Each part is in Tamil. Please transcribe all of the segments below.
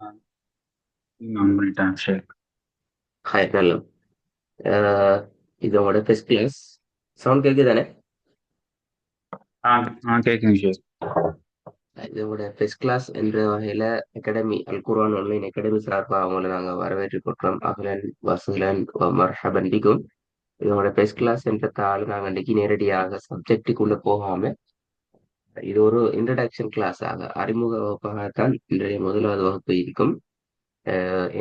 ஆன் பண்ணிட்டேன் ஷேக். ஹாய் நல்ல. அஹ், இது உங்களோட ஃபர்ஸ்ட் கிளாஸ். சவுண்ட் கேட்குது தானே? ஆ ஆ கேட்குங்க ஷேக். இது உங்களோட ஃபர்ஸ்ட் கிளாஸ் என்ற வகையில அகாடமி அல் குர்ஆன் ஆன்லைன் அகாடமி சார்பாக அவங்களை நாங்கள் வரவேற்றுக் கொள்கிறோம். அகலன் வசூலன் மர்ஹபன் பிகும். இதோட ஃபர்ஸ்ட் கிளாஸ் என்ற தாள் நாங்கள் இன்னைக்கு நேரடியாக சப்ஜெக்டுக்குள்ள போகாம இது ஒரு இன்ட்ரடக்ஷன் கிளாஸாக அறிமுக வகுப்பாகத்தான் இன்றைய முதலாவது வகுப்பு இருக்கும்.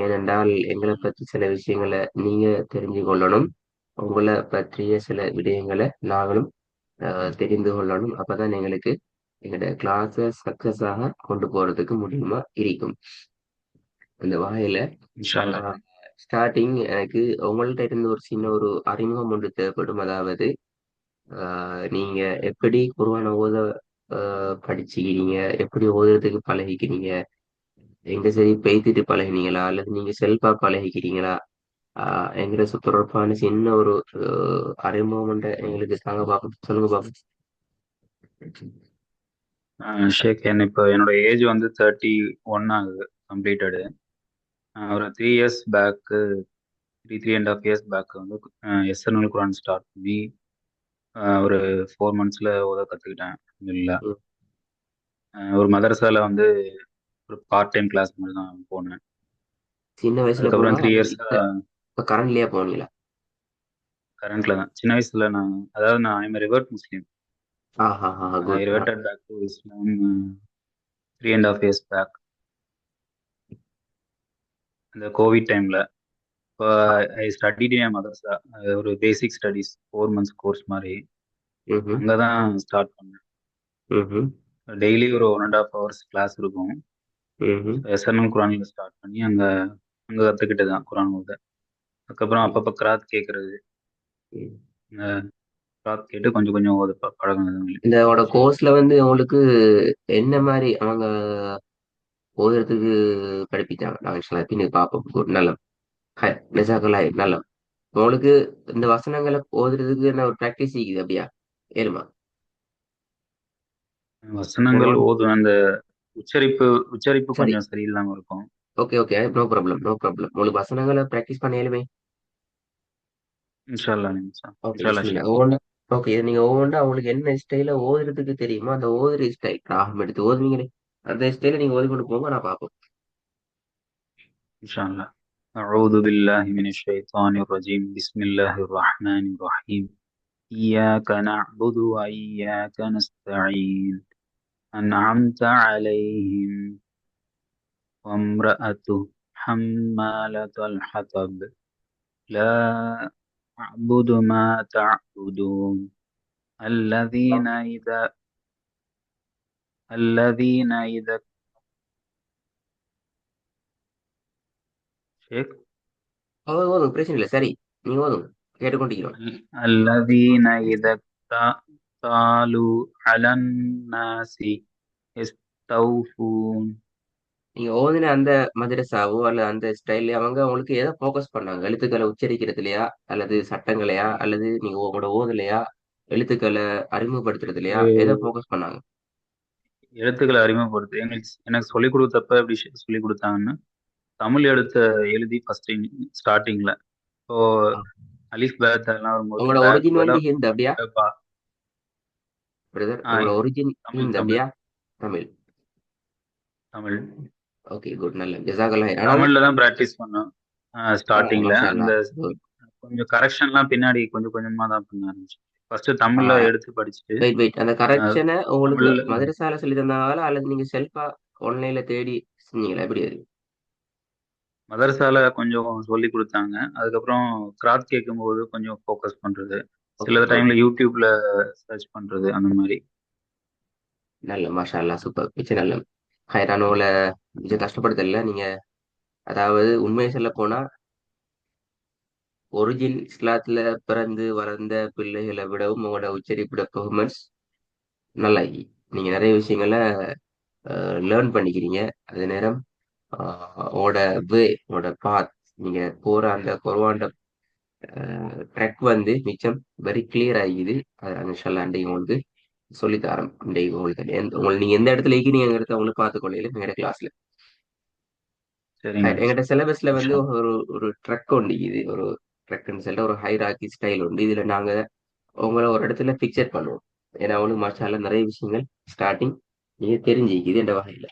ஏனென்றால் எங்களை பற்றி சில விஷயங்களை நீங்க தெரிஞ்சு கொள்ளணும். உங்களை பற்றிய சில விடயங்களை நாங்களும் தெரிந்து கொள்ளணும். அப்பதான் எங்களுக்கு எங்களோட கிளாஸை சக்சஸாக கொண்டு போறதுக்கு முடியுமா இருக்கும். அந்த வகையில இன்ஷா அல்லாஹ். ஸ்டார்டிங் எனக்கு உங்கள்ட்ட இருந்து ஒரு சின்ன ஒரு அறிமுகம் ஒன்று தேவைப்படும். அதாவது நீங்க எப்படி குர்ஆனை ஓத படிச்சுக்கிறீங்க, எப்படி ஓதுறதுக்கு பழகிக்கிறீங்க, எங்க சரி பேய்த்திட்டு பழகினீங்களா அல்லது நீங்க செல்ஃபா பழகிக்கிறீங்களா? எங்கிட்ட தொடர்பான சின்ன ஒரு அறிமுகம் எங்களுக்கு தாங்க பார்ப்போம். சொல்லுங்க பார்ப்போம். ஷேக் இப்போ என்னோட ஏஜ் வந்து 31 ஆகுது கம்ப்ளீட்டடு. ஒரு 3 இயர்ஸ் பேக்கு, 3.5 இயர்ஸ் பேக் வந்து எஸ்என்எல் குரான் ஸ்டார்ட் பண்ணி ஒரு 4 மந்த்ஸில் ஓத கற்றுக்கிட்டேன். இல்லை, ம். ஒரு மதரசால வந்து ஒரு பார்ட் டைம் கிளாஸ் மாதிரி தான் போனேன். சின்ன வயசுல அதுக்கப்புறம் போனதா 3 அல்லது இயர்ஸா இப்ப கரண்ட்லயா போனீங்களா? கரண்ட்ல தான். சின்ன வயசுல நான், அதாவது நான் ஐம் ரிவர்ட் முஸ்லீம். ஆஹா I good. Reverted back to Islam 3.5 years back, அந்த கோவிட் டைம்ல. இப்போ ஐ ஸ்டடிட் இன் மதர்சா, ஒரு பேசிக் ஸ்டடீஸ் 4 மந்த்ஸ் கோர்ஸ் மாதிரி. ம். அங்கே தான் ஸ்டார்ட் பண்ணேன். ம். டெய்லி ஒரு 1.5 ஹவர்ஸ் கிளாஸ் இருக்கும். ம். எஸ்என்எல் குரானில் ஸ்டார்ட் பண்ணி அங்கே அங்கே கற்றுக்கிட்டு தான் குரான் ஓத. அதுக்கப்புறம் அப்பப்போ கிராத் கேட்கறது, இந்த கிராத் கேட்டு கொஞ்சம் கொஞ்சம் ஓத பழகினது. இதோட கோர்ஸ்ல வந்து உங்களுக்கு என்ன மாதிரி அவங்க ஓதுறதுக்கு படிப்பிச்சாங்க? நாங்கள் சில பின்னுக்கு பார்ப்போம். குட் நல்ல. ஹை நெசாக்கலாய் நல்ல. உங்களுக்கு இந்த வசனங்களை ஓதுறதுக்கு என்ன ஒரு ப்ராக்டிஸ் இருக்குது அப்படியா? ஏழுமா? வசனங்கள் உங்களோட ஓதுவேன். அந்த உச்சரிப்பு உச்சரிப்பு சரி. கொஞ்சம் சரியில்லாம இருக்கும். Okay okay, no problem no problem. உங்களுக்கு வசனங்களை ப்ராக்டிஸ் பண்ண இயலுமே. இன்ஷா அல்லாஹ் இன்ஷா ஓகே இன்ஷா அல்லாஹ் பிஸ்மில்லா. ஷேக். ஒவ்வொன்றா. ஓகே, இது நீங்க ஒவ்வொன்றா உங்களுக்கு என்ன ஸ்டைல ஓதுறதுக்கு தெரியுமோ அந்த ஓதுற ஸ்டைல் ராகம் எடுத்து ஓதுவீங்களே அந்த ஸ்டைல நீங்க ஓதிக்கொண்டு போங்க, நான் பார்ப்போம். இன்ஷா அல்லாஹ். أعوذ بالله من الشيطان الرجيم. بسم الله الرحمن الرحيم. إياك نعبد وإياك نستعين. أنعمت عليهم وامرأته حمالة الحطب. لا أعبد ما تعبدون. الذين إذا الذين إذا شيخ ஓதுங்க பிரச்சனை இல்லை. சரி, நீங்க ஓதுங்க, கேட்டுக்கொண்டிருக்கிறோம். الذين إذا اكتالوا على الناس يستوفون. நீங்க ஓதின அந்த மதரசாவோ அல்ல அந்த ஸ்டைல்ல அவங்க உங்களுக்கு எதை ஃபோக்கஸ் பண்ணாங்க? எழுத்துக்களை உச்சரிக்கிறதுலையா அல்லது சட்டங்களையா அல்லது நீங்க உங்களோட ஓதுலையா எழுத்துக்களை அறிமுகப்படுத்துறதுலையா ஒரு எதை ஃபோக்கஸ் பண்ணாங்க? எழுத்துக்களை அறிமுகப்படுத்து எனக்கு சொல்லிக் கொடுத்தப்ப எப்படி சொல்லிக் கொடுத்தாங்கன்னா, தமிழ் எழுத்தை எழுதி ஃபர்ஸ்ட் ஸ்டார்டிங்ல. இப்போ அலிஃப் பேத் எல்லாம் வரும்போது உங்களோட பேக்கு ஒரிஜின் பதிலா வந்து ஹிந்த் அப்படியா பா. பிரதர்? ஆ, உங்களோட ஒரிஜின் தமிழ் ஹிந்த் தமிழ் அப்படியா? தமிழ். தமிழ். ஓகே குட் நல்ல ஜசாகல்லாஹ். ஆனாலும் தமிழ்ல தான் ப்ராக்டிஸ் பண்ணோம் ஸ்டார்டிங்ல. மாஷா அந்த அல்லாஹ் குட். கொஞ்சம் கரெக்ஷன்லாம் பின்னாடி கொஞ்சம் கொஞ்சமா தான் பண்ண ஆரம்பிச்சேன். ஃபர்ஸ்ட் தமிழ்ல எடுத்து படிச்சுட்டு வெயிட் வெயிட், அந்த அஹ், கரெக்ஷனை உங்களுக்கு தமிழ்ல மதரசால சொல்லி தந்தாங்களா அல்லது நீங்க செல்ஃபா ஆன்லைன்ல தேடி செஞ்சீங்களா? எப்படி அது? மதரசால கொஞ்சம் சொல்லி கொடுத்தாங்க. அதுக்கப்புறம் கிராத் கேட்கும்போது கொஞ்சம் ஃபோக்கஸ் பண்றது, ஓகே சில குட். டைம்ல யூடியூப்ல சர்ச் பண்றது அந்த மாதிரி. நல்ல மாஷா அல்லாஹ் சூப்பர் மிச்சம் நல்ல. ஹைரானோல மிச்சம் கஷ்டப்படுத்தல நீங்க. அதாவது உண்மையை சொல்ல போனா ஒரிஜின் இஸ்லாத்துல பிறந்து வளர்ந்த பிள்ளைகளை விடவும் உங்களோட உச்சரிப்பிட பெர்ஃபார்மன்ஸ் நல்லா நீங்க நிறைய விஷயங்களை லேர்ன் பண்ணிக்கிறீங்க. அதே நேரம் உங்களோட வே, உங்களோட பாத், நீங்க போற அந்த குர்ஆன் ட்ரெக் வந்து மிச்சம் வெரி கிளியர் ஆகிக்குது. அது இன்ஷால்லா அன்றைக்கு உங்களுக்கு சொல்லித்தரோம். இன்றைக்கு உங்களுக்கு நீங்க எந்த இடத்துல இருக்கீங்கிறத உங்களுக்கு பார்த்துக்கொள்ளையில எங்களோட கிளாஸ்ல. சரிங்க. எங்கள்ட்ட சிலபஸ்ல வந்து இன்ஷா ஒரு ஒரு ட்ரக் உண்டு. இது ஒரு ட்ரக்னு சொல்லிட்டு ஒரு ஹைராக்கி ஸ்டைல் உண்டு. இதுல நாங்க உங்களை ஒரு இடத்துல பிக்சர் பண்ணுவோம். ஏன்னா அவனுக்கு மாஷால நிறைய விஷயங்கள் ஸ்டார்டிங் நீங்க தெரிஞ்சுக்குது என்ற வகையில.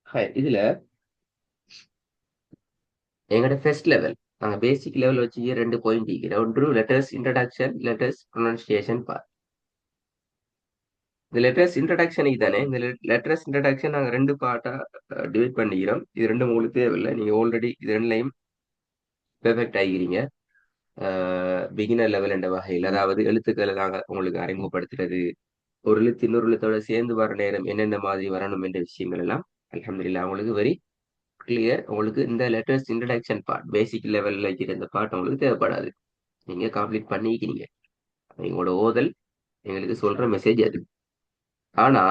அஹ் இதுல எங்களோட ஃபர்ஸ்ட் லெவல் நாங்க பேசிக் லெவல் வச்சு 2 பாயிண்ட் இருக்கிற ஒன்று letters introduction, letters pronunciation part. இந்த லெட்டர்ஸ் இன்ட்ரடக்ஷனுக்கு தானே இந்த லெட்டர்ஸ் இன்ட்ரடக்ஷன் நாங்க 2 பார்ட்டா டிவைட் பண்ணிக்கிறோம். இது ரெண்டும் உங்களுக்கு தேவையில்லை, நீங்க ஆல்ரெடி இது ரெண்டுலையும் பெர்ஃபெக்ட் ஆகிக்கிறீங்க. பிகினர் லெவல் என்ற வகையில், அதாவது எழுத்துக்களை நாங்க உங்களுக்கு அறிமுகப்படுத்துறது, ஒரு எழுத்து இன்னொரு எழுத்தோட சேர்ந்து வர நேரம் என்னென்ன மாதிரி வரணும் என்ற விஷயங்கள் எல்லாம் அல்ஹம்துலில்லாஹ் உங்களுக்கு வெரி கிளியர். உங்களுக்கு இந்த லெட்டர்ஸ் இன்ட்ரடக்ஷன் பார்ட் பேசிக் லெவல்ல இருக்கிற இந்த பார்ட் உங்களுக்கு தேவைப்படாது. நீங்க கம்ப்ளீட் பண்ணிக்கிறீங்க. எங்களோட ஓதல் எங்களுக்கு சொல்ற மெசேஜ் அது. ஆனா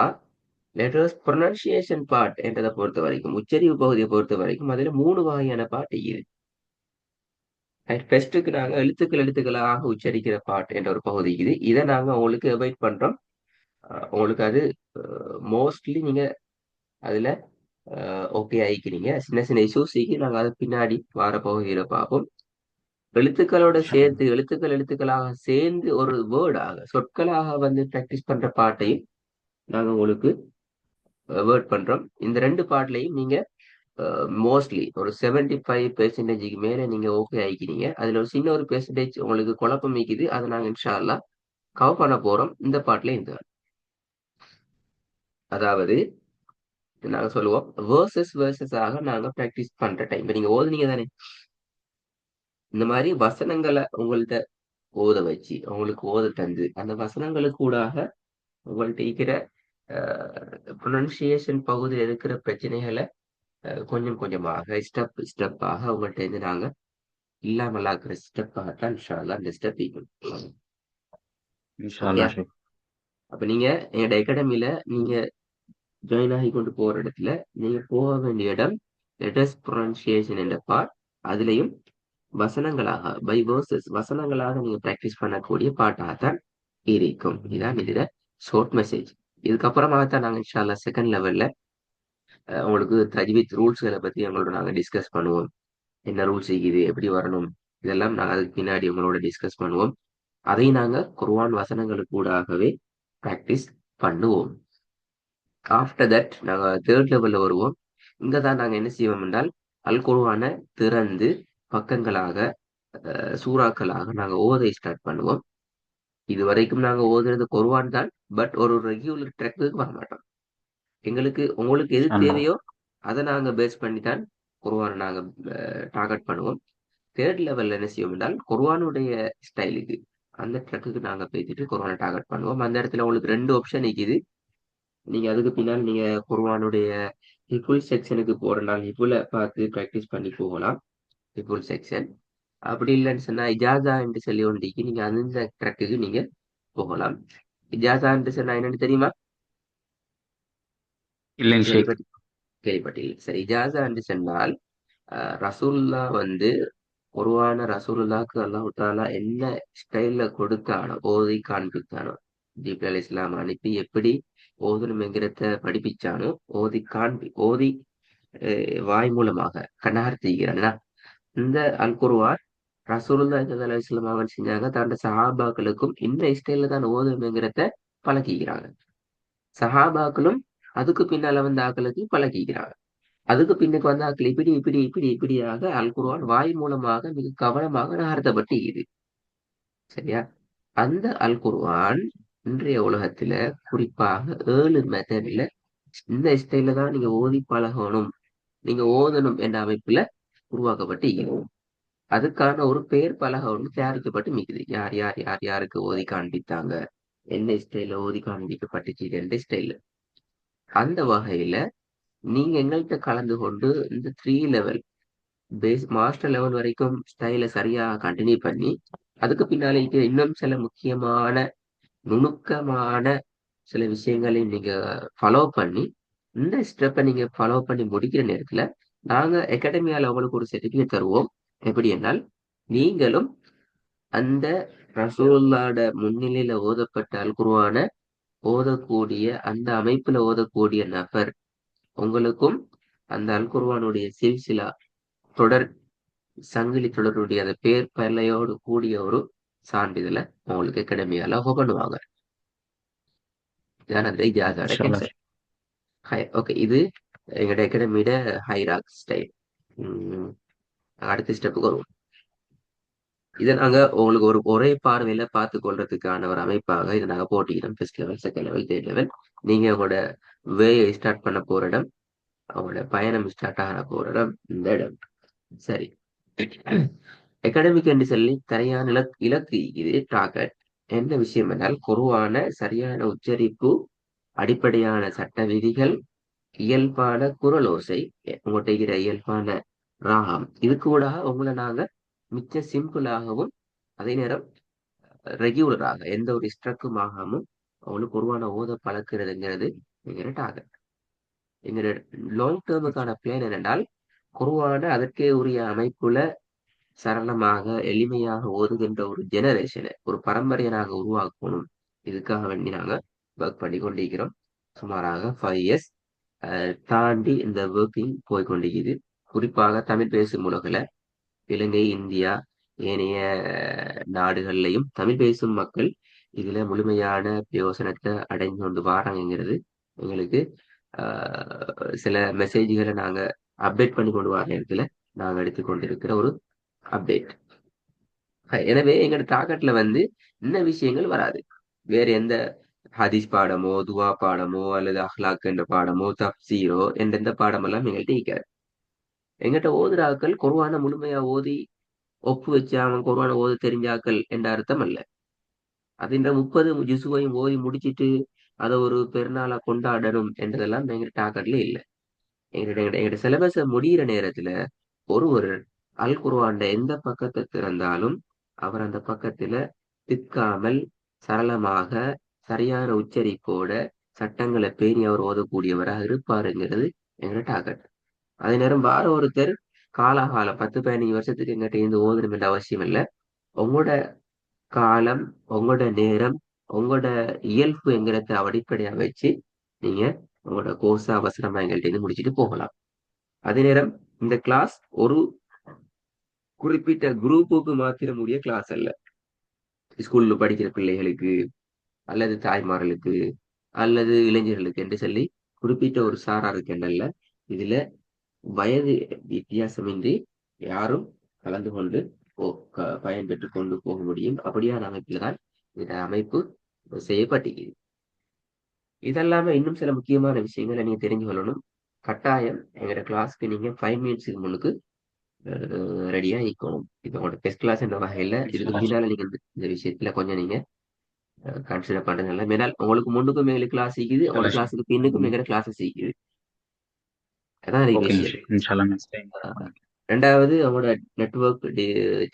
லெட்டர்ஸ் ப்ரொனன்சியேஷன் பார்ட் என்றதை பொறுத்த வரைக்கும், உச்சரிப்பு பகுதியை பொறுத்த வரைக்கும் அதுல 3 வகையான பார்ட் இருக்குது. ஃபர்ஸ்ட்டுக்கு நாங்க எழுத்துக்களாக உச்சரிக்கிற பார்ட் என்ற ஒரு பகுதி இருக்குது. இதை நாங்க உங்களுக்கு அவாய்ட் பண்றோம். உங்களுக்கு அது மோஸ்ட்லி நீங்க அதுல ஓகே ஆயிக்கிறீங்க. சின்ன சின்ன இஷ்யூஸ் நாங்க அதை பின்னாடி வார பகுதியில பார்ப்போம். எழுத்துக்களோட அல்லாஹ். சேர்த்து எழுத்துக்களாக சேர்ந்து ஒரு வேர்டாக சொற்களாக வந்து பிராக்டிஸ் பண்ற பாட்டையும் நாங்க உங்களுக்கு வேர்ட் பண்றோம். இந்த 2 பாட்லையும் நீங்க மோஸ்ட்லி ஒரு 75% மேல நீங்க ஓகே ஆயிக்கிறீங்க. அதுல ஒரு சின்ன ஒரு பெர்சன்டேஜ் உங்களுக்கு குழப்பம் இருக்குது. அதை நாங்க இன்ஷா அல்லாஹ் கவர் பண்ண போறோம் இந்த பாட்டுல இந்த. அதாவது நாங்க சொல்லுவோம் வேர்சஸ் ஆக நாங்க பிராக்டிஸ் பண்ற டைம். இப்ப நீங்க ஓதுனீங்க தானே, இந்த மாதிரி வசனங்களை உங்கள்ட்ட ஓத வச்சு உங்களுக்கு ஓத தந்து அந்த வசனங்களுக்கு கூடாக உங்கள்ட்ட இருக்கிற ப்ரொனன்சியேஷன் பகுதியில் இருக்கிற பிரச்சனைகளை கொஞ்சம் கொஞ்சமாக ஸ்டெப்பாக உங்கள்ட்ட இருந்து நாங்க இல்லாமலாக்குற ஸ்டெப்பாகத்தான் இன்ஷா அல்லாஹ் இந்த ஸ்டெப் இருக்கும். இன்ஷா ஓகே, அல்லாஹ் ஷேக். அப்ப நீங்க எங்க அகாடமில நீங்க ஜாயின் ஆகி கொண்டு போற இடத்துல நீங்க போக வேண்டிய இடம் லெட்டர்ஸ் ப்ரொனன்சியேஷன் என்ற பார்ட். அதுலயும் வசனங்களாக பை வேர்சஸ் வசனங்களாக நீங்க பிராக்டிஸ் பண்ணக்கூடிய பாட்டாகத்தான் இருக்கும். இதான் இதுல ஷார்ட் மெசேஜ். இதுக்கப்புறமாக தான் நாங்க இன்ஷால்லா செகண்ட் லெவல்ல உங்களுக்கு தஜ்வீத் ரூல்ஸ்களை பத்தி எங்களோட நாங்க டிஸ்கஸ் பண்ணுவோம். என்ன ரூல்ஸ் இருக்குது, எப்படி வரணும், இதெல்லாம் நாங்க அதுக்கு பின்னாடி உங்களோட டிஸ்கஸ் பண்ணுவோம். அதை நாங்க குர்ஆன் வசனங்களுக்கு கூடாகவே பிராக்டிஸ் பண்ணுவோம். ஆஃப்டர் தட் நாங்க தேர்ட் லெவல்ல வருவோம். இங்க தான் நாங்க என்ன செய்வோம் என்றால் அல் குர்ஆனை திறந்து பக்கங்களாக சூறாக்களாக நாங்க ஓதை ஸ்டார்ட் பண்ணுவோம். இது வரைக்கும் நாங்க ஓதுறது குர்ஆன் தான். பட் ஒரு ரெகுலர் ட்ராக்குக்கு வர மாட்டோம். எங்களுக்கு உங்களுக்கு எது இன்ஷா அல்லாஹ். தேவையோ அதை நாங்க பேஸ் பண்ணி தான் குர்ஆனை நாங்க டார்கெட் பண்ணுவோம். தேர்ட் லெவல்ல என்ன செய்வோம் என்றால் குர்ஆனுடைய ஸ்டைலுக்கு அந்த ட்ரக்குக்கு நாங்க பேசிட்டு குர்ஆனை டார்கெட் பண்ணுவோம். அந்த இடத்துல உங்களுக்கு 2 ஆப்ஷன் இருக்குது. நீங்க அதுக்கு பின்னால் நீங்க குர்ஆனுடைய ஹிஃபுல் செக்ஷனுக்கு போறனால் ஹிஃபுல பார்த்து ப்ராக்டிஸ் பண்ணி போகலாம். ஹிஃபுல் செக்ஷன் அப்படி இல்லைன்னு சொன்னா இஜாசா என்று சொல்லி ஒன்றிக்கு நீங்க அந்த ட்ரக்குக்கு நீங்க போகலாம். இஜாசா என்று சொன்னா என்னன்னு தெரியுமா? இல்லைங்க ஷேக். கேள்விப்பட்டு கேள்விப்பட்டீங்க. சரி, இஜாசா என்று சொன்னால் ரசூலுல்லா வந்து குர்ஆன ரசூலுல்லாக்கு அல்லாஹ் தாலா என்ன ஸ்டைல்ல கொடுத்தானோ ஓதி காண்பித்தானோ, ஜிப்ரீல் அலைஹிஸ்ஸலாம் அனுப்பி எப்படி ஓதணுங்கிறத படிப்பிச்சானோ ஓதி வாய் மூலமாக கண்ணார்த்திக்கிறான்னா இந்த அல் குர்ஆன் ரசூலுல்லாஹி ஸல்லல்லாஹு அலைஹி வஸல்லம் அவங்க செஞ்சாங்க. தன்னோட சஹாபாக்களுக்கும் இந்த ஸ்டைல்ல தான் ஓதணுங்கிறத பழக்கிக்கிறாங்க. சஹாபாக்களும் அதுக்கு பின்னால வந்த ஆக்களுக்கு பழக்கிக்கிறாங்க. அதுக்கு பின்னுக்கு வந்த ஆக்கள் இப்படி இப்படி இப்படி இப்படியாக அல் குர்ஆன் வாய் மூலமாக மிக கவனமாக நகர்த்தப்பட்டு இது. சரியா? அந்த அல் குர்ஆன் இன்றைய உலகத்துல குறிப்பாக 7 மெத்தட்ல இந்த ஸ்டைல தான் நீங்க ஓதி பழகணும், நீங்க ஓதணும் என்ற அமைப்புல உருவாக்கப்பட்டு இருக்கும். அதுக்கான ஒரு பெயர் பலகை ஒன்று தயாரிக்கப்பட்டு மிக்குது. யார் யார் யார் யாருக்கு ஓதி காண்பித்தாங்க, என்ன ஸ்டைல ஓதி காண்பிக்கப்பட்டுச்சு, எந்த ஸ்டைல். அந்த வகையில நீங்க எங்கள்கிட்ட கலந்து கொண்டு இந்த 3 லெவல் பேஸ் மாஸ்டர் லெவல் வரைக்கும் ஸ்டைல சரியா கண்டினியூ பண்ணி அதுக்கு பின்னாலே இன்னும் சில முக்கியமான நுணுக்கமான சில விஷயங்களை நீங்க ஃபாலோ பண்ணி இந்த ஸ்டெப்பை நீங்க ஃபாலோ பண்ணி முடிக்கிற நேரத்துல நாங்க அகாடமியால உங்களுக்கு ஒரு சர்டிபிகேட் தருவோம். எப்படி என்றால் நீங்களும் அந்த ரசூலுல்லாஹ்ட முன்னிலையில ஓதப்பட்ட அல் குர்ஆனை ஓதக்கூடிய அந்த அமைப்புல ஓதக்கூடிய நபர் உங்களுக்கும் அந்த அல் குர்ஆனுடைய சில்சிலா தொடர் சங்கிலி தொடருடைய அந்த பேர் பல்லையோடு கூடிய ஒரு சான்றிதழை உங்களுக்கு அகாடமியால பண்ணுவாங்க. இதான் அந்த இஜாஸோட இன்ஷா அல்லாஹ். கேன்சர். ஓகே, இது எங்களோட அகாடமியோட ஹைராக் ஸ்டைல். அடுத்த ஸ்டெப்புக்கு வருவோம். இதை நாங்க உங்களுக்கு ஒரு ஒரே பார்வையில பார்த்து கொள்றதுக்கான ஒரு அமைப்பாக இதை நாங்க போட்டிக்கிறோம். First level, second level, third level. நீங்க உங்களோட வேயை ஸ்டார்ட் பண்ண போற இடம், அவங்களோட பயணம் ஸ்டார்ட் ஆக போற இடம் இந்த இடம். சரி, அகாடமிக் என்று சொல்லி சரியான இலக்கு இது டார்கெட். என்ன விஷயம் என்றால் குர்ஆன சரியான உச்சரிப்பு, அடிப்படையான சட்ட விதிகள், இயல்பான குரலோசை, உங்கள்கிட்ட இருக்கிற இயல்பான ராகம், இது கூட உங்களை நாங்க மிச்ச சிம்பிளாகவும் அதே நேரம் ரெகுலராக எந்த ஒரு ஸ்ட்ரக்கும் ஆகாமல் அவங்களுக்கு குர்ஆனை ஓத பழக்கிறதுங்கிறது எங்கிற டார்கெட். எங்கிற லாங் டேர்முக்கான பிளான் என்னென்றால் குர்ஆனை அதற்கே உரிய அமைப்புல சரளமாக எளிமையாக ஓதுகின்ற ஒரு ஜெனரேஷனை, ஒரு பரம்பரையை நாங்க உருவாக்கணும். இதுக்காக வேண்டி நாங்க ஒர்க் பண்ணி கொண்டிருக்கிறோம். சுமாராக 5 இயர்ஸ் தாண்டி இந்த ஒர்க்கிங் போய் கொண்டிருக்குது. குறிப்பாக தமிழ் பேசும் உலகில் இலங்கை, இந்தியா, ஏனைய நாடுகள்லையும் தமிழ் பேசும் மக்கள் இதுல முழுமையான பிரயோசனத்தை அடைந்து கொண்டு வராங்கிறது எங்களுக்கு சில மெசேஜ்களை நாங்க அப்டேட் பண்ணி கொண்டு வர நேரத்துல நாங்க எடுத்துக்கொண்டிருக்கிற ஒரு அப்டேட். எனவே எங்களோட டார்கெட்ல வந்து இந்த விஷயங்கள் வராது. வேற எந்த ஹதீஸ் பாடமோ, துவா பாடமோ, அல்லது அஹ்லாக் என்ற பாடமோ, தப்சீரோ எந்த பாடமெல்லாம் எங்கள்கிட்ட இருக்காது. எங்கிட்ட ஓதுறாக்கள் குர்ஆனை முழுமையா ஓதி ஒப்பு வச்சு அவன் குர்ஆனை ஓத தெரிஞ்சாக்கள் என்ற அர்த்தம் அல்ல. அது இந்த 30 ஜுசுவையும் ஓதி முடிச்சிட்டு அதை ஒரு பெருநாளா கொண்டாடணும் என்றதெல்லாம் எங்க டார்கெட்ல இல்லை. எங்களோட சிலபஸை முடியிற நேரத்துல ஒருவர் அல் குர்ஆன்ட எந்த பக்கத்தை திறந்தாலும் அவர் அந்த பக்கத்துல திக்காமல் சரளமாக சரியான உச்சரிப்போட சட்டங்களை பேணி அவர் ஓதக்கூடியவராக இருப்பாருங்கிறது எங்களோட டார்கெட். அதே நேரம் வார ஒருத்தர் காலாகாலம் 10-15 வருஷத்துக்கு எங்கிட்ட இருந்து ஓதணும் என்ற அவசியம் இல்லை. உங்களோட காலம், உங்களோட நேரம், உங்களோட இயல்பு என்கிறத அடிப்படையா வச்சு நீங்க உங்களோட கோர்ஸ அவசரமா எங்கள்கிட்ட இருந்து முடிச்சுட்டு போகலாம். அதே நேரம் இந்த கிளாஸ் ஒரு குறிப்பிட்ட குரூப்புக்கு மாத்திரம் உரிய கிளாஸ் அல்ல. ஸ்கூல்ல படிக்கிற பிள்ளைகளுக்கு அல்லது தாய்மார்களுக்கு அல்லது இளைஞர்களுக்கு என்று சொல்லி குறிப்பிட்ட ஒரு சாராருக்கு என்னல்ல. இதுல வயது வித்தியாசமின்றி யாரும் கலந்து கொண்டு பயன் பெற்றுக் கொண்டு போக முடியும். அப்படியான அமைப்பில் தான் இந்த அமைப்பு செய்யப்பட்டிருக்குது. இதெல்லாம இன்னும் சில முக்கியமான விஷயங்களை நீங்க தெரிஞ்சு கொள்ளணும். கட்டாயம் எங்களோட கிளாஸ்க்கு நீங்க 5 மினிட்ஸுக்கு முன்னுக்கு ரெடியா இருக்கணும். இது உங்களோட டெஸ்ட் கிளாஸ் என்ற வகையில இன்ஷா இதுக்கு அல்லாஹ். முன்னால நீங்க இந்த விஷயத்துல கொஞ்சம் நீங்க கன்சிடர் பண்றது நல்ல. மேனால் உங்களுக்கு முன்னுக்கும் மேலே கிளாஸ் இருக்குது, இன்ஷா உங்களோட அல்லாஹ். கிளாஸுக்கு பின்னுக்கும் எங்களோட கிளாஸஸ் இருக்குது. அதான் எனக்கு ஓகே விஷயம். இன்ஷா அல்லாஹ் நெக்ஸ்ட் டைம். ரெண்டாவது அவங்களோட நெட்ஒர்க்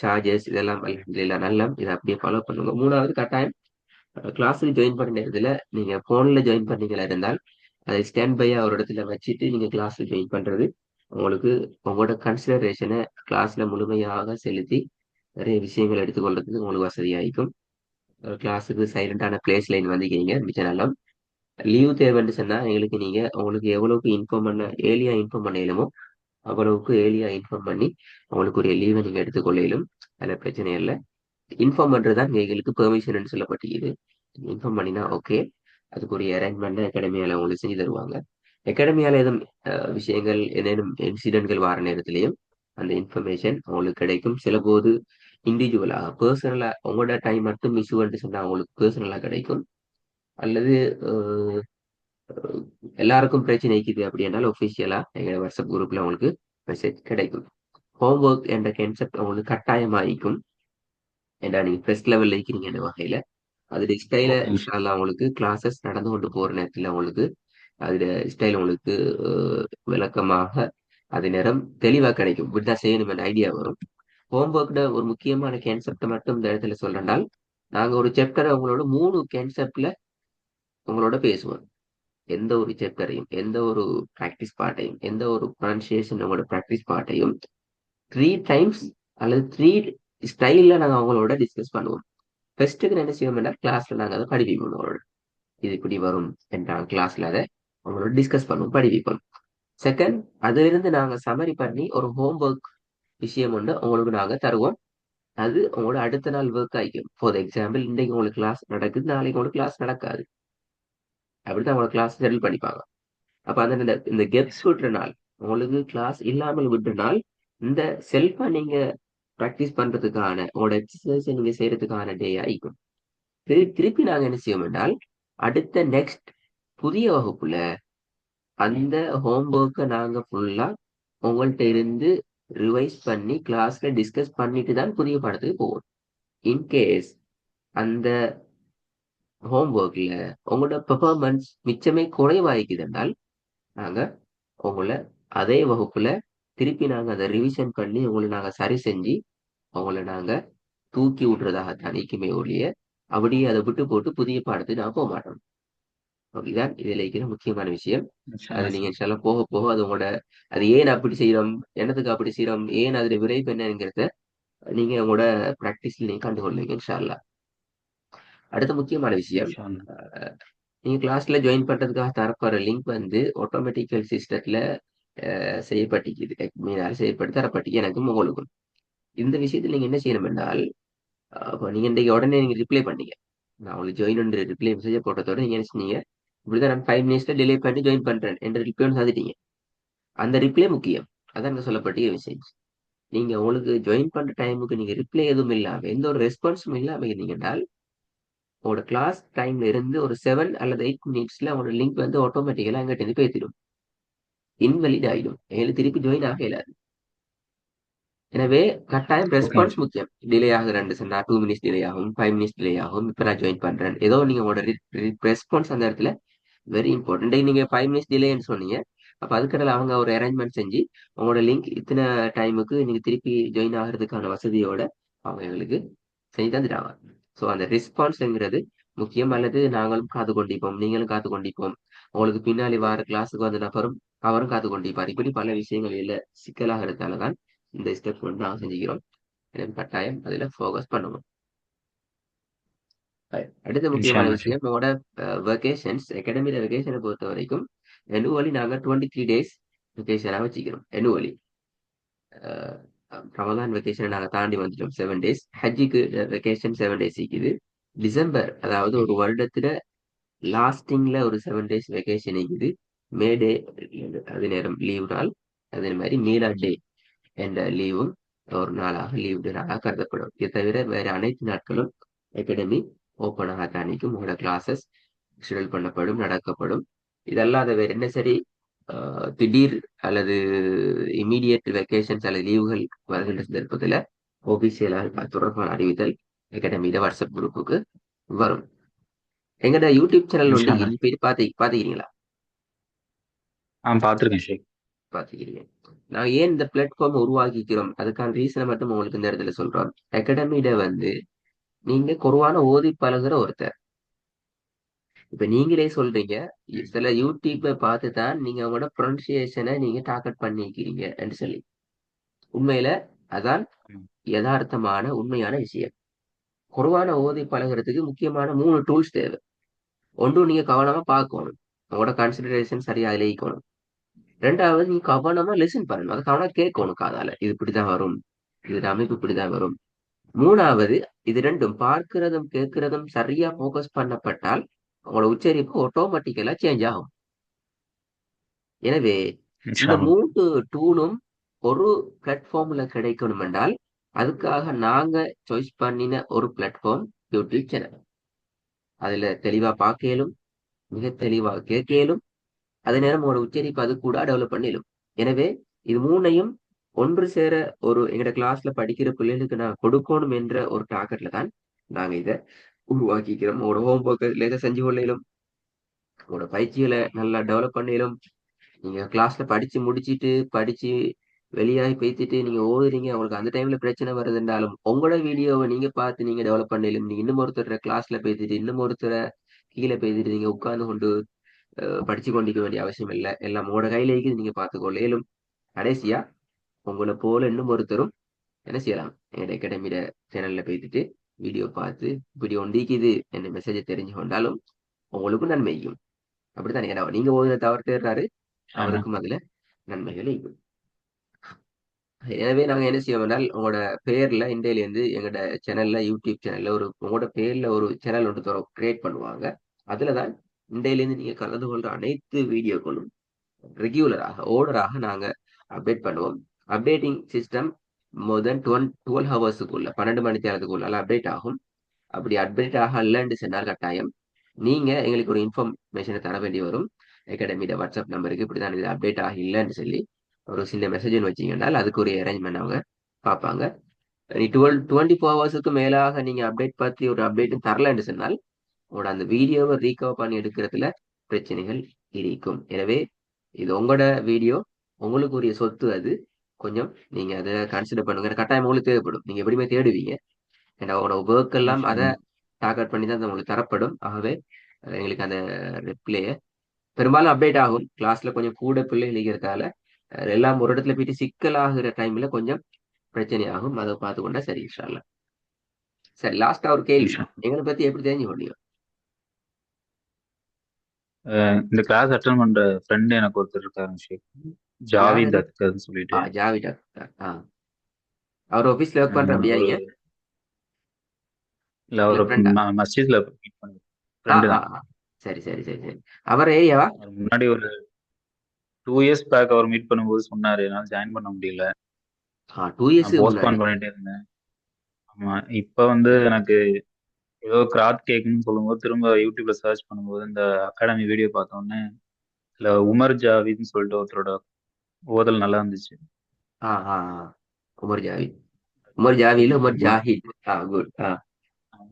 சார்ஜஸ் இதெல்லாம் அல்ஹம்துலில்லாஹ் நல்லா இதை அப்படியே ஃபாலோ பண்ணுங்க. மூணாவது கட்டாயம் கிளாஸுக்கு ஜாயின் பண்ண நேரத்துல நீங்க போன்ல ஜாயின் பண்ணீங்களா இருந்தால் அதை ஸ்டாண்ட் பையா ஒரு இடத்துல வச்சுட்டு நீங்க கிளாஸுக்கு ஜாயின் பண்றது உங்களுக்கு உங்களோட கன்சிடரேஷனை கிளாஸ்ல முழுமையாக செலுத்தி நிறைய விஷயங்கள் எடுத்துக்கொள்றதுக்கு உங்களுக்கு வசதியாയിരിக்கும். கிளாஸுக்கு சைலண்டான பிளேஸ் லைன் வந்துக்கிறீங்க மிச்ச நல்லா. லீவ் தேவைன்னு சொன்னா எங்களுக்கு நீங்க உங்களுக்கு எவ்வளவுக்கு இன்ஃபார்ம் பண்ண ஏர்லியா இன்ஃபார்ம் பண்ண இயலுமோ அவ்வளவுக்கு ஏர்லியா இன்ஃபார்ம் பண்ணி உங்களுக்கு ஒரு லீவை நீங்க எடுத்துக்கொள்ளையிலும் அதுல பிரச்சனை இல்லை. இன்ஃபார்ம் பண்றதுதான் எங்களுக்கு பெர்மிஷன் சொல்லப்பட்டிருக்குது. இன்ஃபார்ம் பண்ணினா ஓகே, அதுக்குரிய அரேஞ்ச்மெண்ட் அகாடமியால உங்களுக்கு செஞ்சு தருவாங்க. அகாடமியால எதுவும் விஷயங்கள் ஏதேனும் இன்சிடென்ட்கள் வர நேரத்திலையும் அந்த இன்ஃபர்மேஷன் உங்களுக்கு கிடைக்கும். சில போது இண்டிவிஜுவலா பர்சனலா உங்களோட டைம் மட்டும் இஷ்யூன்னு சொன்னா உங்களுக்கு பர்சனலா கிடைக்கும். அல்லது அஹ், எல்லாருக்கும் பிரச்சனை இருக்குது அப்படின்னாலும் ஒஃபிஷியலா எங்களோட வாட்ஸ்அப் குரூப்ல உங்களுக்கு மெசேஜ் கிடைக்கும். ஹோம்ஒர்க் என்ற கான்செப்ட் உங்களுக்கு கட்டாயமாയിരിக்கும். ஏன்னா நீங்க ஃபர்ஸ்ட் லெவல்ல இருக்கிறீங்க வகையில அது ஸ்டைல ஓகே இன்ஷா இன்ஷால்லா உங்களுக்கு கிளாஸஸ் நடந்து கொண்டு போற நேரத்துல உங்களுக்கு அதுல ஸ்டைல் உங்களுக்கு விளக்கமாக அதே நேரம் தெளிவா கிடைக்கும். இப்படிதான் செய்யணும் என்ற ஐடியா வரும். ஹோம்ஒர்க்ல ஒரு முக்கியமான கான்செப்ட் மட்டும் இந்த இடத்துல சொல்றேன்டால் நாங்க ஒரு சாப்டரை உங்களோட 3 கான்செப்ட்ல உங்களோட பேசுவோம். எந்த ஒரு சாப்டரையும், எந்த ஒரு ப்ராக்டிஸ் பார்ட்டையும், எந்த ஒரு ப்ரொனன்சியேஷன் உங்களோட ப்ராக்டிஸ் பார்ட்டையும் 3 டைம்ஸ் அல்லது 3 ஸ்டைல்ல நாங்க அவங்களோட டிஸ்கஸ் பண்ணுவோம். ஃபர்ஸ்ட்டுக்கு என்ன செய்வோம்னா கிளாஸ்ல நாங்க அதை படிப்போம் அவங்களோட. இது இப்படி வரும் என்றாங்க கிளாஸ்ல அதை அவங்களோட டிஸ்கஸ் பண்ணுவோம் படிப்போம். செகண்ட், அதிலிருந்து நாங்க சமரி பண்ணி ஒரு ஹோம்ஒர்க் விஷயம் ஒன்று உங்களுக்கு நாங்க தருவோம். அது உங்களோட அடுத்த நாள் ஒர்க் ஆகிக்கும். ஃபார் எக்ஸாம்பிள், இன்றைக்கு உங்களுக்கு கிளாஸ் நடக்குது, நாளைக்கு உங்களுக்கு கிளாஸ் நடக்காது. அப்படிதான் உங்களோட கிளாஸ் செட்டில் பண்ணிப்பாங்க. அப்ப அந்த இந்த கெப்ஸ் எஸ் விட்டுற நாள், உங்களுக்கு கிளாஸ் இல்லாமல் விட்டுற நாள், இந்த செல்ஃபா நீங்க ப்ராக்டிஸ் பண்றதுக்கான உங்களோட எக்ஸசைஸ் நீங்க செய்யறதுக்கான டே ஆகிக்கும். திருப்பி நாங்க என்ன செய்வோம் என்றால், அடுத்த நெக்ஸ்ட் புதிய வகுப்புல அந்த ஹோம்ஒர்க்கை நாங்க ஃபுல்லா உங்கள்ட்ட இருந்து ரிவைஸ் பண்ணி கிளாஸ்ல டிஸ்கஸ் பண்ணிட்டு தான் புதிய பாடத்துக்கு போவோம். இன்கேஸ் அந்த ஹோம்ஒர்க்ல உங்களோட பெர்ஃபார்மன்ஸ் மிச்சமே குறைவாயிக்குது என்றால், நாங்க உங்களை அதே வகுப்புல திருப்பி நாங்க அதை ரிவிஷன் பண்ணி உங்களை நாங்க சரி செஞ்சு உங்களை நாங்க தூக்கி விடுறதாக தனிக்குமே ஒழிய அப்படியே அதை விட்டு போட்டு புதிய பாடத்துக்கு நான் போக மாட்டோம். இதுதான் இதுல இருக்கிற முக்கியமான விஷயம். அது இன்ஷால்லா நீங்க சார். இன்ஷால்லா போக போக அது உங்களோட அது ஏன் அப்படி செய்யறோம், என்னத்துக்கு அப்படி செய்யறோம், ஏன் அதுல விரைவு என்னங்கிறத நீங்க உங்களோட பிராக்டிஸ்ல நீங்க கண்டுகொள்ளுங்க இன்ஷால்லா. அடுத்த முக்கியமான விஷயம், இன்ஷால்லா. அஹ், நீங்க கிளாஸ்ல ஜாயின் பண்றதுக்காக தரப்படுற லிங்க் வந்து ஆட்டோமேட்டிக்கல் சிஸ்டத்துல செய்யப்பட்டிக்குது, மீனால செய்யப்பட்டு தரப்பட்டிக்கு எனக்கும் உங்களுக்கும். இந்த விஷயத்துல நீங்க என்ன செய்யணும் என்றால், அப்போ நீங்க இன்றைக்கு உடனே நீங்க ரிப்ளை பண்ணீங்க, நான் உங்களுக்கு ஜாயின் ஒன்று ரிப்ளை மெசேஜ் போட்டதோட நீங்க என்ன செஞ்சீங்க, இப்படிதான் நான் 5 மினிட்ஸ்ல டிலே பண்ணி ஜாயின் பண்றேன் என்ற ரிப்ளை ஒன்று தந்துட்டீங்க. அந்த ரிப்ளை முக்கியம். அதான் இங்க சொல்லப்பட்ட விஷயம். நீங்க உங்களுக்கு ஜாயின் பண்ற டைமுக்கு நீங்க ரிப்ளை எதுவும் இல்லாம எந்த ஒரு ரெஸ்பான்ஸும் இல்லாம இருந்தீங்க என்றால், உங்களோட கிளாஸ் டைம்ல இருந்து ஒரு 7 அல்லது 8 மினிட்ஸ்ல உங்களோட லிங்க் வந்து ஆட்டோமேட்டிக்கலா அங்கிட்ட இருந்து பேத்திடும், இன்வெலிட் ஆயிடும், எங்களுக்கு திருப்பி ஜாயின் ஆக இயலாது. எனவே கட்டாயம் ஓகேங்க ரெஸ்பான்ஸ் சார். முக்கியம். டிலே ஆகுது 2 மினிட்ஸ் டிலே ஆகும், 5 மினிட்ஸ் டிலே ஆகும், இப்ப நான் ஜாயின் பண்றேன், ஏதோ நீங்க உங்களோட ரெஸ்பான்ஸ் அந்த இடத்துல வெரி இம்பார்ட்டன்ட். நீங்க 5 மினிட்ஸ் டிலேன்னு சொன்னீங்க, அப்ப அதுக்கடல அவங்க ஒரு அரேஞ்ச்மெண்ட் செஞ்சு உங்களோட லிங்க் இத்தனை டைமுக்கு நீங்க திருப்பி ஜாயின் ஆகிறதுக்கான வசதியோட அவங்க எங்களுக்கு செஞ்சு தந்துட்டாங்க. ஸோ அந்த ரெஸ்பான்ஸ்ங்கிறது முக்கியம். அல்லது நாங்களும் காத்து கொண்டிருப்போம், நீங்களும் காத்து கொண்டிருப்போம், உங்களுக்கு பின்னாடி வார கிளாஸுக்கு வந்த நபரும் அவரும் காத்து கொண்டிருப்பார். இப்படி பல விஷயங்கள் இல்ல சிக்கலாக இருந்தால்தான் இந்த ஸ்டெப் வந்து நாங்கள் செஞ்சுக்கிறோம். எனவே கட்டாயம் அதுல ஃபோக்கஸ் பண்ணுவோம். அடுத்த முக்கியமான இன்ஷால்லா சார். விஷயம், உங்களோட வெக்கேஷன்ஸ், அகாடமியில வெக்கேஷனை பொறுத்த வரைக்கும் annually நாங்க 23 days வெக்கேஷனாக வச்சுக்கிறோம். annually ரமதான் வெக்கேஷனை நாங்க தாண்டி வந்துட்டோம் 7 days. ஹஜ்ஜிக்கு வெக்கேஷன் 7 days இருக்குது. டிசம்பர், அதாவது ஒரு வருடத்துல லாஸ்டிங்ல ஒரு 7 days வெக்கேஷன் இருக்குது. மே டே அது நேரம் லீவ் நாள், அதே மாதிரி மீலா டே என்ற லீவும் ஒரு நாளாக லீவ் நாளாக கருதப்படும். இதை தவிர வேற அனைத்து நாட்களும் அகாடமி ஓப்பனாக தானிக்கும், உங்களோட கிளாஸஸ் ஷெடியூல் பண்ணப்படும், நடக்கப்படும். இதல்லாத வேற என்ன சரி திடீர் அல்லது இமீடியட் வெக்கேஷன்ஸ் அல்லது லீவுகள் வருகின்ற சந்தர்ப்பத்தில் ஒபிஷியலாக தொடர்பான அறிவித்தல் அகாடமியில வாட்ஸ்அப் குரூப்புக்கு வரும். எங்கட யூடியூப் சேனல் உண்டு, இன்ஷால்லா. இனி போய் பாத்துக்கிறீங்களா? பார்த்துருக்கேன் ஷேக். பாத்துக்கிறீங்க. நான் ஏன் இந்த பிளாட்ஃபார்ம் உருவாக்கிக்கிறோம் அதுக்கான ரீசனை மட்டும் உங்களுக்கு இந்த இடத்துல சொல்றோம். அகாடமியில வந்து நீங்க குறைவான ஓதி பழகுற ஒருத்தர். இப்ப நீங்களே சொல்றீங்க, சில யூடியூப்பை பார்த்து தான் நீங்க அவங்களோட ப்ரொனன்சியேஷனை நீங்க டார்கெட் பண்ணிக்கிறீங்க என்று சொல்லி. உண்மையில அதான் யதார்த்தமான உண்மையான விஷயம். குறைவான ஓதி பழகுறதுக்கு முக்கியமான 3 டூல்ஸ் தேவை. ஒன்று, நீங்க கவனமா பார்க்கணும், உங்களோட கன்சிடரேஷன் சரியா அதுல இருக்கணும். ரெண்டாவது, நீங்க கவனமா லிசன் பண்ணணும், அதை கவனம் கேட்கணும் காதால, இது இப்படிதான் வரும், இது அமைப்பு இப்படிதான் வரும். மூணாவது, இது ரெண்டும் பார்க்கிறதும் கேட்கிறதும் சரியா போக்கஸ் பண்ணப்பட்டால் உங்களோட உச்சரிப்பு ஆட்டோமேட்டிக்கலா சேஞ்ச் ஆகும். எனவே இந்த இன்ஷால்லா. 3 டூலும் ஒரு பிளாட்ஃபார்ம்ல கிடைக்கணும் என்றால், அதுக்காக நாங்க சாய்ஸ் பண்ணின ஒரு பிளாட்ஃபார்ம் யூடியூப் சேனல். அதுல தெளிவா பார்க்கலும், மிக தெளிவா கேட்கலும், அதே நேரம் உங்களோட உச்சரிப்பு அது கூட டெவலப் பண்ணிடும். எனவே இது மூணையும் ஒன்று சேர ஒரு எங்கட கிளாஸ்ல படிக்கிற பிள்ளைகளுக்கு நான் கொடுக்கணும் என்ற ஒரு டார்கெட்ல தான் நாங்க இதை உருவாக்கிக்கிறோம். உங்களோட ஹோம்ஒர்க் லேசா செஞ்சு கொள்ளையிலும், உங்களோட பயிற்சிகளை நல்லா டெவலப் பண்ணிலும், நீங்க கிளாஸ்ல படிச்சு முடிச்சிட்டு படிச்சு வெளியாகி பேசிட்டு நீங்க ஓதுறீங்க, உங்களுக்கு அந்த டைம்ல பிரச்சனை வருதுன்றாலும் உங்களோட வீடியோவை நீங்க பார்த்து நீங்க டெவலப் பண்ணிலும், நீங்க இன்னும் ஒருத்தர் கிளாஸ்ல பேசிட்டு இன்னும் ஒருத்தரை கீழே பேசிட்டு நீங்க உட்கார்ந்து கொண்டு படிச்சு கொண்டிருக்க வேண்டிய அவசியம் இல்லை. எல்லாம் உங்களோட கையில இருக்குது, நீங்க பார்த்துக்கொள்ளேலும். கடைசியா உங்களை போல இன்னும் ஒருத்தரும் என்ன செய்யலாம், எங்க அகாடமியில சேனல்ல போயிட்டு வீடியோ பார்த்து இப்படி ஒண்டிக்குது என்ற மெசேஜை தெரிஞ்சு கொண்டாலும் உங்களுக்கும் நன்மைக்கும். அப்படித்தானே? ஏன்னா நீங்க ஓதுற தவறு தேடுறாரு, ஆமா. அவருக்கும் அதுல நன்மைகள் இருக்கும். எனவே நாங்க என்ன செய்வோம் என்றால், உங்களோட பேர்ல இன்றையில இருந்து எங்களோட சேனல்ல, யூடியூப் சேனல்ல உங்களோட பேர்ல ஒரு சேனல் ஒன்று கிரியேட் பண்ணுவாங்க. அதுலதான் இன்றையில இருந்து நீங்க கலந்து கொள்ற அனைத்து வீடியோக்களும் ரெகுலராக ஓர்டராக நாங்க அப்டேட் பண்ணுவோம். அப்டேட்டிங் சிஸ்டம் மோர் தென் 12 ஹவர்ஸுக்குள்ள 12 மணி நேரத்துக்குள்ள அப்டேட் ஆகும். அப்படி அப்டேட் ஆகலன்னு சொன்னால் கட்டாயம் நீங்க எங்களுக்கு ஒரு இன்ஃபர்மேஷனை தர வேண்டி வரும். அகாடமியோட வாட்ஸ்அப் நம்பருக்கு இப்படிதான் இது அப்டேட் ஆகலன்னு சொல்லி ஒரு சின்ன மெசேஜ் வச்சீங்கன்னா அதுக்கு ஒரு அரேஞ்ச்மெண்ட் அவங்க பார்ப்பாங்க. நீ 24 ஹவர்ஸுக்கு மேலாக நீங்க அப்டேட் பத்தி ஒரு அப்டேட்டும் தரலன்னு சொன்னால் உங்களோட அந்த வீடியோவை ரீகவர் பண்ணி எடுக்கிறதுல பிரச்சனைகள் இருக்கும். எனவே இது உங்களோட வீடியோ, உங்களுக்கு உரிய சொத்து அது. கொஞ்சம் நீங்க அதை கன்சிடர் பண்ணுங்க. கட்டாயம் உங்களுக்கு தேவைப்படும். நீங்க எப்படியுமே தேடுவீங்க. ஏன்னா உங்களோட ஒர்க் எல்லாம் இன்ஷா அதை அல்லாஹ். டார்கெட் பண்ணி தான் அது உங்களுக்கு தரப்படும். ஆகவே எங்களுக்கு அந்த ரிப்ளைய பெரும்பாலும் அப்டேட் ஆகும். கிளாஸ்ல கொஞ்சம் கூட பிள்ளை இருக்கிறதால எல்லாம் ஒரு இடத்துல போயிட்டு சிக்கலாகிற டைம்ல கொஞ்சம் பிரச்சனை ஆகும். அதை பார்த்து கொண்டா சரி இன்ஷா அல்லாஹ். சரி, லாஸ்டா ஒரு கேள்வி. இன்ஷா எங்களை பத்தி எப்படி தெரிஞ்சு கொண்டீங்க? இந்த கிளாஸ் அட்டன் பண்ற ஃப்ரெண்டு எனக்கு ஒருத்தர் இருக்காரு ஷேக், யார் ஜாவித் அது? அக்தர்னு சொல்லிட்டு. ஜாவித் அக்தர். அவர் ஆபீஸ்ல ஒர்க் பண்ற அப்படியா ஒரு நீங்க? இல்ல இல்ல ஒரு ஃப்ரெண்டா? மஸ்ஜித்ல மீட் பண்ணி ஆ ஃப்ரெண்டு ஆ தான். ஆ. சரி சரி சரி சரி. அவர் ஏரியாவா? அவர் முன்னாடி ஒரு 2 இயர்ஸ் பேக் அவர் மீட் பண்ணும்போது சொன்னாரு, என்னால ஜாயின் பண்ண முடியல, 2 இயர்ஸ் நான் முன்னாடி. போஸ்ட்பான் பண்ணிட்டே இருந்தேன். ஆமா, இப்ப வந்து எனக்கு ஏதோ கிராத் கேக்குன்னு சொல்லும்போது திரும்ப யூடியூப்ல சர்ச் பண்ணும்போது இந்த அகாடமி வீடியோ பார்த்த உடனே இல்ல உமர் ஜாவித்னு சொல்லிட்டு ஒருத்தரோட ஓதல் நல்லா இருந்துச்சு. ஆ ஆ ஆ. உமர் ஜாவித். உமர் ஜாவில உமர் ஆமா, ஜாஹித். குட்.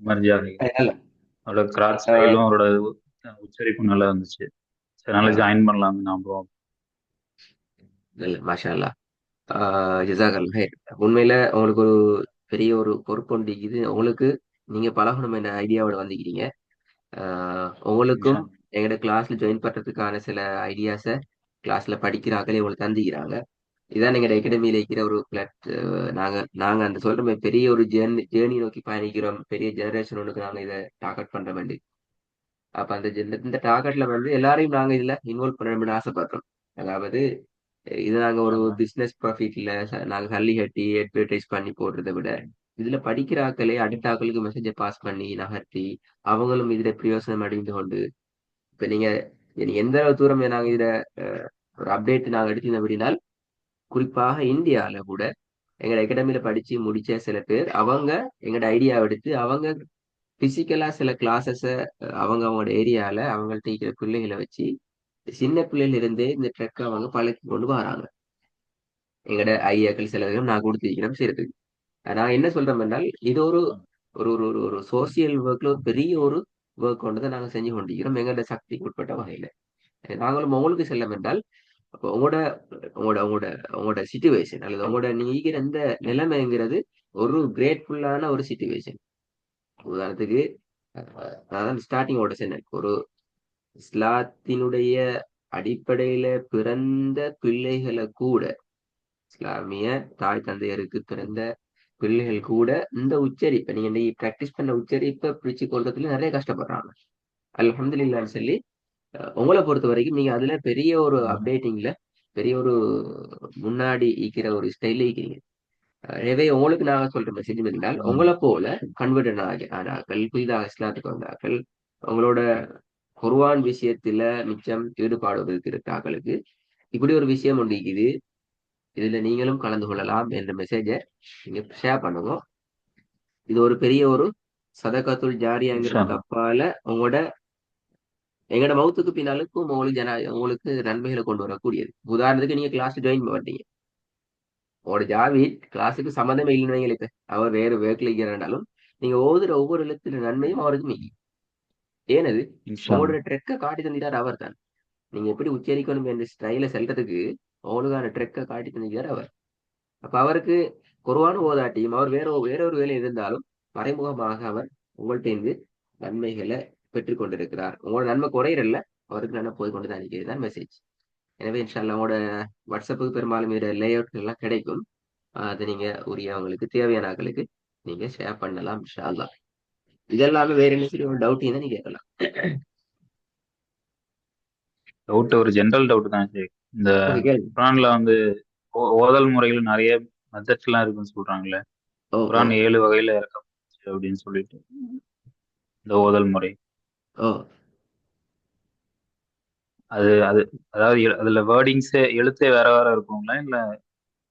உமர் ஜாவித். நல்ல. அவரோட கிராத் ஆ, ஸ்டைலும் அவரோட உச்சரிப்பும் நல்லா இருந்துச்சு. சரி, அதனால ஆ, ஜாயின் பண்ணலாம் நான் ப்ரோ. நல்ல மாஷா அல்லாஹ். ஜஸாக்கல்லாஹ் ஹைர். உண்மையில உங்களுக்கு ஒரு பெரிய ஒரு பொறுப்பு ஒன்று இருக்குது உங்களுக்கு. நீங்க பழகணும் என்ற ஐடியாவோட வந்துக்கிறீங்க. உங்களுக்கும் எங்களோட கிளாஸ்ல ஜாயின் பண்றதுக்கான சில ஐடியாஸை கிளாஸ்ல படிக்கிறாங்களே உங்களுக்கு தந்திக்கிறாங்க. இதான் எங்க அகாடமியில இருக்கிற ஒரு பிளாட். நாங்க நாங்க அந்த சொல்ற மாதிரி பெரிய ஒரு ஜேர்னி நோக்கி பயணிக்கிறோம். பெரிய ஜெனரேஷன் ஒன்றுக்கு நாங்க இதை டார்கெட் பண்ற வேண்டி. அப்ப அந்த இந்த டார்கெட்ல வந்து எல்லாரையும் நாங்க இதுல இன்வால்வ் பண்ணணும்னு ஆசைப்படுறோம். அதாவது இது நாங்க ஒரு பிசினஸ் ப்ராஃபிட்ல நாங்க சல்லி கட்டி அட்வர்டைஸ் பண்ணி போடுறதை விட இதுல படிக்கிற ஆக்களே அடுத்த ஆக்களுக்கு மெசேஜை பாஸ் பண்ணி நகர்த்தி அவங்களும் இதுல பிரயோசனம் அடைந்து கொண்டு இப்ப நீங்க இனி எந்த அளவு தூரம் நாங்க இதுல ஒரு அப்டேட் நாங்க எடுத்தீங்க அப்படின்னா குறிப்பாக இந்தியால கூட எங்க அகாடமியில படிச்சு முடிச்ச சில பேர் அவங்க எங்களோட ஐடியா எடுத்து அவங்க பிசிக்கலா சில கிளாஸஸ அவங்க அவங்களோட ஏரியால அவங்கள்ட்ட இருக்கிற பிள்ளைகளை வச்சு சின்ன பிள்ளையில இருந்தே இந்த ட்ரெக் அவங்க பழக்கி கொண்டு வராங்க. எங்கட ஐடியாக்கள் சில நான் கொடுத்திருக்கிறோம் செய்யறதுக்கு. நான் என்ன சொல்றேன் என்றால் இது ஒரு ஒரு ஒரு ஒரு ஒரு சோசியல் ஒர்க்ல ஒரு பெரிய ஒரு ஒர்க் கொண்டு நாங்க செஞ்சு கொண்டிருக்கிறோம் எங்களோட சக்திக்கு உட்பட்ட வகையில. நாங்களும் உங்களுக்கு செல்லம் என்றால் அப்போ உங்களோட உங்களோட உங்களோட உங்களோட சிச்சுவேஷன் அல்லது உங்களோட நீங்க இருக்கிற இந்த நிலைமைங்கிறது ஒரு கிரேட்ஃபுல்லான ஒரு சிச்சுவேஷன். உதாரணத்துக்கு நான் ஸ்டார்டிங்கோட சொன்னேன். ஒரு இஸ்லாத்தினுடைய அடிப்படையில பிறந்த பிள்ளைகளை கூட இஸ்லாமிய தாய் தந்தையருக்கு பிறந்த பிள்ளைகள் கூட இந்த உச்சரிப்பை நீங்க இன்னைக்கு பிராக்டிஸ் பண்ண உச்சரிப்பை பிடிச்சு கொள்றதுல நிறைய கஷ்டப்படுறாங்க. அல்ஹம்துலில்லாஹ்னு சொல்லி உங்களை பொறுத்த வரைக்கும் நீங்க அதுல பெரிய ஒரு அப்டேட்டிங்ல பெரிய ஒரு முன்னாடி இருக்கிற ஒரு ஸ்டைல இருக்கிறீங்க. எனவே உங்களுக்கு நாங்க சொல்ற மெசேஜ் இருந்தால் உங்களை போல கன்வெர்டன் ஆனார்கள் புதிதாக இஸ்லாத்துக்கு வந்தார்கள் உங்களோட குர்ஆன் விஷயத்துல மிச்சம் ஈடுபாடு இருக்கிறார்களுக்கு இப்படி ஒரு விஷயம் ஒன்று இருக்குது. இதுல நீங்களும் கலந்து கொள்ளலாம் என்ற மெசேஜை நீங்க ஷேர் பண்ணுங்க. இது ஒரு பெரிய ஒரு சதகாத்துல் இன்ஷா ஜாரியாங்கிறதுக்கு அல்லாஹ். அப்பால உங்களோட எங்களோட மௌத்துக்கு பின்னாலுக்கும் உங்களுக்கு நன்மைகளை கொண்டு வரக்கூடியது. உதாரணத்துக்கு நீங்க கிளாஸ் ஜாயின் பண்ணீங்க. உங்களோட ஜாவித் கிளாஸுக்கு சம்மந்தமே இல்லைன்னு வைங்களேன். இப்ப அவர் வேறு வேர்க்ல இருக்கிறாலும் நீங்க ஓதுற ஒவ்வொரு எழுத்துல நன்மையும் அவருக்கு மிகி. ஏனது இன்ஷா உங்களோட அல்லாஹ். ட்ரெக்கை காட்டி தந்திட்டார் அவர் தான். நீங்க எப்படி உச்சரிக்கணும் என்ற ஸ்டைல செல்றதுக்கு உங்களுக்கான ட்ரெக்கை காட்டி தந்திட்டார் அவர். அப்ப அவருக்கு குர்ஆன் ஓதாட்டியும் அவர் வேற ஒரு வேலை இருந்தாலும் மறைமுகமாக அவர் உங்கள்ட்ட இருந்து நன்மைகளை பெற்றுக் கொண்டிருக்கிறார். உங்களோட நன்மை குறையிறல்ல, அவருக்கு நன்மை போய் கொண்டுதான் இருக்கிறது தான் மெசேஜ். எனவே இன்ஷால்லா உங்களோட வாட்ஸ்அப்புக்கு பெரும்பாலும் இதோட லேஅவுட் எல்லாம் கிடைக்கும். அதை நீங்க உரிய அவங்களுக்கு தேவையான ஆட்களுக்கு நீங்க ஷேர் பண்ணலாம் இன்ஷா அல்லாஹ். இதெல்லாமே வேற என்ன சரி ஒரு டவுட் இருந்தா நீங்க கேட்கலாம். டவுட் ஒரு ஜென்ரல் டவுட் தான் ஷேக். இந்த ஓகே கேளுங்க. குரான்ல வந்து ஓதல் முறைகள் நிறைய மெத்தட்ஸ் எல்லாம் இருக்குன்னு சொல்றாங்கல்ல. ஓ ஓ குரான் 7 வகையில இறக்கப்பட்டுச்சு அப்படின்னு சொல்லிட்டு இந்த ஓதல் முறை. ஓ அது அது அதாவது அதுல வேர்டிங்ஸே எழுத்தே வேற வேற இருக்குங்களா இல்ல இல்ல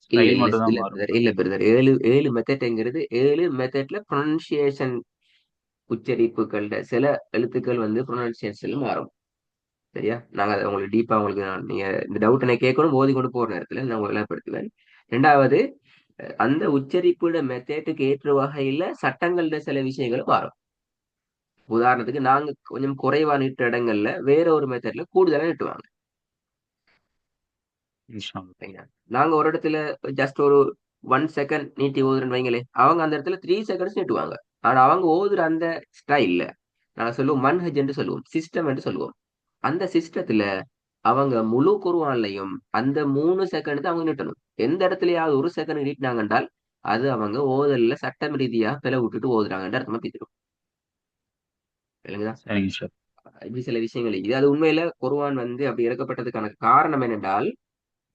ஸ்டைல் இல்ல மட்டும் தான் இல்ல பிரதர், மாறுங்களா? இல்ல பிரதர். ஏழு ஏழு மெத்தட்ங்கிறது, ஏழு மெத்தட்ல ப்ரொனன்சியேஷன், உச்சரிப்புகள்ல சில எழுத்துக்கள் வந்து ப்ரொனன்சியேஷன்ல மாறும். சரியா? நாங்க அதை உங்களுக்கு டீப்பா உங்களுக்கு நீங்க இந்த டவுட் எனக்கு கேட்கணும் போதி கொண்டு போற நேரத்துல நான் உங்களுக்கு விளப்படுத்துவேன். ரெண்டாவது, அந்த உச்சரிப்போட மெத்தேட்டுக்கு ஏற்ற வகையில சட்டங்கள்ல சில விஷயங்கள் மாறும். உதாரணத்துக்கு நாங்க கொஞ்சம் குறைவா நீட்ட இடங்கள்ல வேற ஒரு மெத்தட்ல கூடுதலா நீட்டுவாங்க. இன்ஷா அல்லாஹ். சரிங்களா? நாங்க ஒரு இடத்துல ஜஸ்ட் ஒரு 1 செகண்ட் நீட்டி ஓதுறேன்னு வைங்களே, அவங்க அந்த இடத்துல 3 செகண்ட்ஸ் நீட்டுவாங்க. ஆனா அவங்க ஓதுற அந்த ஸ்டைல்ல நாங்க சொல்லுவோம் மன்ஹஜ் என்று சொல்லுவோம், சிஸ்டம் என்று சொல்லுவோம். அந்த சிஸ்டத்துல அவங்க முழு குர்ஆன்லயும் அந்த 3 செகண்ட் தான் அவங்க நீட்டணும். எந்த இடத்துலயாவது 1 செகண்ட் நீட்டினாங்க என்றால் அது அவங்க ஓதல்ல சட்டம் ரீதியா பிழை விட்டுட்டு ஓதுறாங்கன்ற அர்த்தமா பிடிச்சிடும். இல்லைங்களா? சரிங்க சார். இப்படி சில விஷயங்கள் இது. அது உண்மையில குர்ஆன் வந்து அப்படி இறக்கப்பட்டதுக்கான காரணம் என்னென்றால்,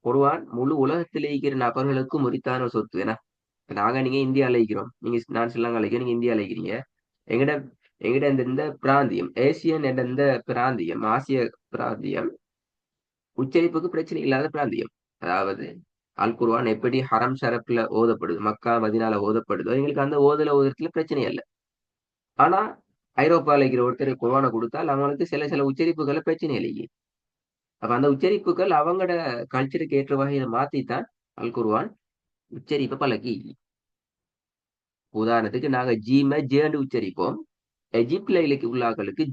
குர்ஆன் முழு உலகத்தில் இருக்கிற நபர்களுக்கும் உரித்தான ஒரு சொத்து. ஏன்னா இப்ப நாங்க நீங்க இந்தியால இருக்கிறோம், நீங்க நான் ஸ்ரீலங்கால இருக்கிறேன், நீங்க இந்தியால இருக்கிறீங்க. எங்கட எங்கட இந்த பிராந்தியம் ஏசியன் என்ற இந்த பிராந்தியம், ஆசிய பிராந்தியம் உச்சரிப்புக்கு பிரச்சனை இல்லாத பிராந்தியம். அதாவது அல் குர்ஆன் எப்படி ஹரம் ஷரப்ல ஓதப்படுது, மக்கா மதினால ஓதப்படுதோ எங்களுக்கு அந்த ஓதுறதுல பிரச்சனை இல்லை. ஆனா ஐரோப்பால இருக்கிற ஒருத்தர் குர்ஆனை கொடுத்தால் அவங்களுக்கு சில சில உச்சரிப்புகளை பிரச்சனை இல்லையே. அப்ப அந்த உச்சரிப்புகள் அவங்களோட கல்ச்சருக்கு ஏற்ற வகையில மாத்தித்தான் அல் குர்ஆன் உச்சரிப்பை பழக்கி. உதாரணத்துக்கு நாங்க ஜீம ஜேன்னு உச்சரிப்போம். எஜிப்ட்ல உள்ள ஆட்களுக்கு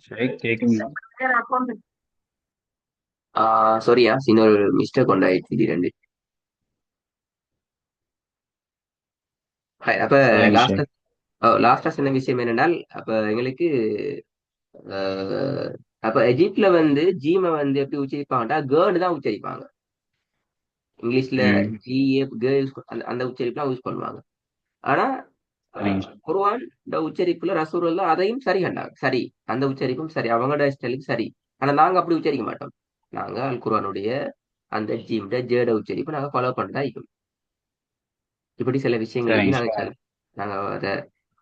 ஷேக் கேக்குங்களா? சாரியா, இன்னொரு மிஸ்டேக் உண்டாயிடுச்சு திடீரென்று. அப்ப சரிங்க லாஸ்டா ஷேக். லாஸ்டா சொன்ன விஷயம் என்னென்னால், அப்ப எங்களுக்கு அஹ், அப்ப எஜிப்ட்ல வந்து ஜீம வந்து எப்படி உச்சரிப்பாங்கடா கேர்டு தான் உச்சரிப்பாங்க. இங்கிலீஷ்ல ம். ஜிஏ அந்த அந்த உச்சரிப்புலாம் யூஸ் பண்ணுவாங்க. ஆனா சரிங்க ஷேக். குர்ஆன் இந்த உச்சரிப்புல ரசூலுல்லாஹ் அதையும் சரி கண்டாங்க. சரி, அந்த உச்சரிப்பும் சரி, அவங்களோட ஸ்டைலுக்கு சரி. ஆனா நாங்க அப்படி உச்சரிக்க மாட்டோம். நாங்க அல் குர்ஆனுடைய அந்த ஜீம்ட ஜேட உச்சரிப்பு நாங்க ஃபாலோ பண்றதா இருக்கும். இப்படி சில விஷயங்களுக்கு சரிங்க நாங்க ஷேக். நாங்க அதை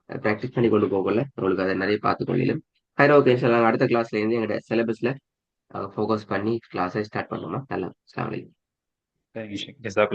ப்ராக்டிஸ் பண்ணி கொண்டு போகல, உங்களுக்கு அதை நிறைய பார்த்து கொள்ளிலும். ஹைரோ ஓகே, நாங்கள் அடுத்த கிளாஸ்ல இருந்து எங்களோட சிலபஸ்ல ஃபோக்கஸ் பண்ணி கிளாஸை ஸ்டார்ட் பண்ணுவோமா? நல்லா, அஸ்ஸலாமு அலைக்கும். சரிங்க ஷேக். ஜஸாக்